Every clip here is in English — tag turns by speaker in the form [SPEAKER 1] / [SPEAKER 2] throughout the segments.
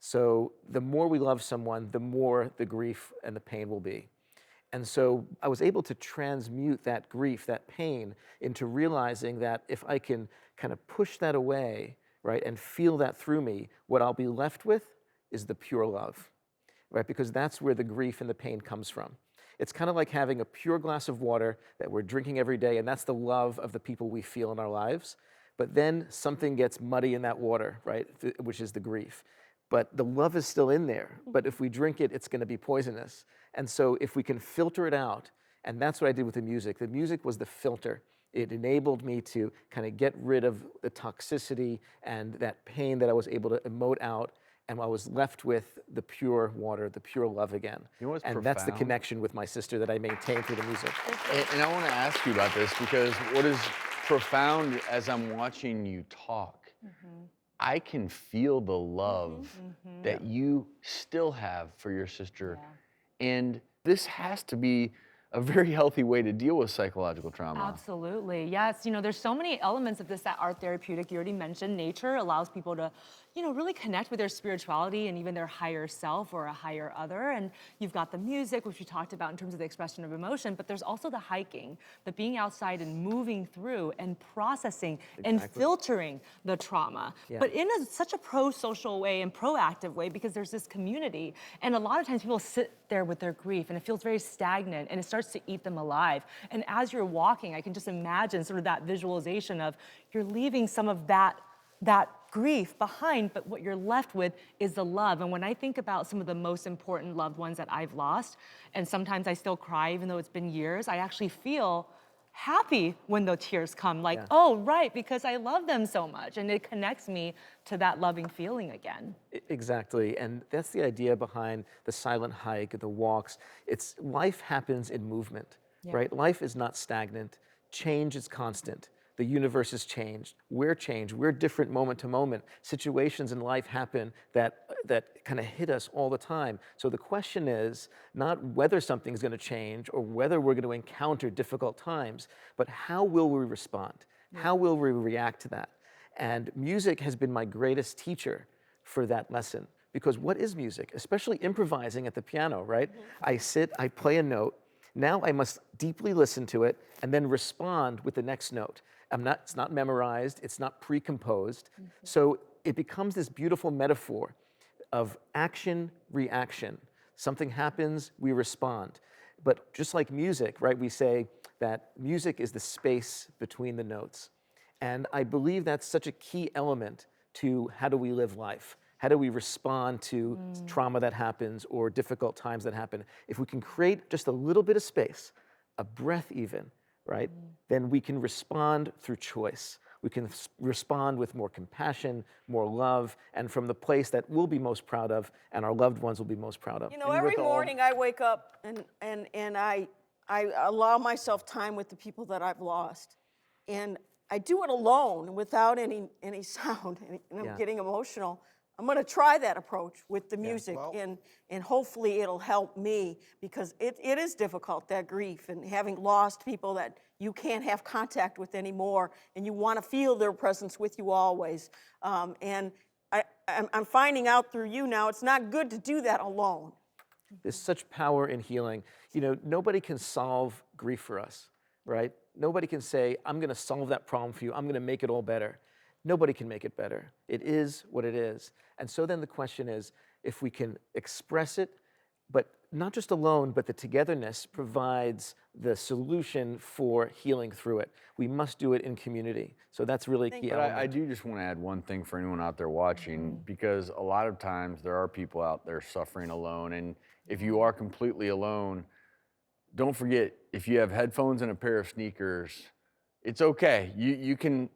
[SPEAKER 1] So the more we love someone, the more the grief and the pain will be. And so I was able to transmute that grief, that pain, into realizing that if I can kind of push that away, right, and feel that through me, what I'll be left with is the pure love, right? Because that's where the grief and the pain comes from. It's kind of like having a pure glass of water that we're drinking every day, and that's the love of the people we feel in our lives. But then something gets muddy in that water, right, which is the grief. But the love is still in there. But if we drink it, it's going to be poisonous. And so if we can filter it out, and that's what I did with the music was the filter. It enabled me to kind of get rid of the toxicity and that pain that I was able to emote out, and I was left with the pure water, the pure love again.
[SPEAKER 2] You know what's
[SPEAKER 1] and
[SPEAKER 2] profound?
[SPEAKER 1] That's the connection with my sister that I maintain through the music.
[SPEAKER 2] And I want to ask you about this because what is profound as I'm watching you talk, I can feel the love that you still have for your sister. And this has to be a very healthy way to deal with psychological trauma.
[SPEAKER 3] Absolutely, yes. You know, there's so many elements of this that are therapeutic. You already mentioned nature allows people to, you know, really connect with their spirituality and even their higher self or a higher other. And you've got the music, which we talked about in terms of the expression of emotion, but there's also the hiking, the being outside and moving through and processing and filtering the trauma, but in such a pro-social way and proactive way, because there's this community. And a lot of times people sit there with their grief and it feels very stagnant and it starts to eat them alive. And as you're walking, I can just imagine sort of that visualization of you're leaving some of that grief behind, but what you're left with is the love. And when I think about some of the most important loved ones that I've lost, and sometimes I still cry even though it's been years, I actually feel happy when the tears come, like, oh, right, because I love them so much. And it connects me to that loving feeling again.
[SPEAKER 1] Exactly, and that's the idea behind the silent hike, the walks. It's life happens in movement, right? Life is not stagnant. Change is constant. The universe has changed. We're changed. We're different moment to moment. Situations in life happen that kind of hit us all the time. So the question is not whether something's going to change or whether we're going to encounter difficult times, but how will we respond? How will we react to that? And music has been my greatest teacher for that lesson. Because what is music? Especially improvising at the piano, right? I sit, I play a note. Now I must deeply listen to it and then respond with the next note. It's not memorized, it's not pre-composed. So it becomes this beautiful metaphor of action, reaction. Something happens, we respond. But just like music, right, we say that music is the space between the notes. And I believe that's such a key element to how do we live life? How do we respond to trauma that happens or difficult times that happen? If we can create just a little bit of space, a breath even, right, then we can respond through choice. We can respond with more compassion, more love, and from the place that we'll be most proud of and our loved ones will be most proud of.
[SPEAKER 4] You know, every morning I wake up and I allow myself time with the people that I've lost. And I do it alone without any sound, and I'm getting emotional. I'm going to try that approach with the music, and hopefully it'll help me, because it is difficult, that grief, and having lost people that you can't have contact with anymore, and you want to feel their presence with you always. And I'm finding out through you now, it's not good to do that alone.
[SPEAKER 1] There's such power in healing. You know, nobody can solve grief for us, right? Nobody can say, I'm going to solve that problem for you. I'm going to make it all better. Nobody can make it better. It is what it is. And so then the question is, if we can express it, but not just alone, but the togetherness provides the solution for healing through it. We must do it in community. So that's really a key element.
[SPEAKER 2] I do just want to add one thing for anyone out there watching, because a lot of times there are people out there suffering alone. And if you are completely alone, don't forget, if you have headphones and a pair of sneakers, it's okay. You can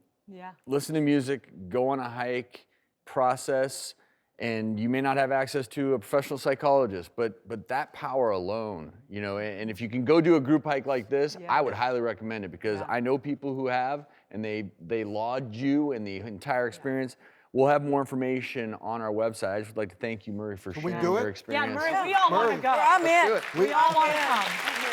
[SPEAKER 2] listen to music, go on a hike, process, and you may not have access to a professional psychologist, but that power alone, you know, and if you can go do a group hike like this, I would highly recommend it, because I know people who have, and they laud you and the entire experience. We'll have more information on our website. I just would like to thank you, Murray, for sharing your experience.
[SPEAKER 3] Yeah, Murray, we all want to go.
[SPEAKER 4] I'm in.
[SPEAKER 3] We all want to come.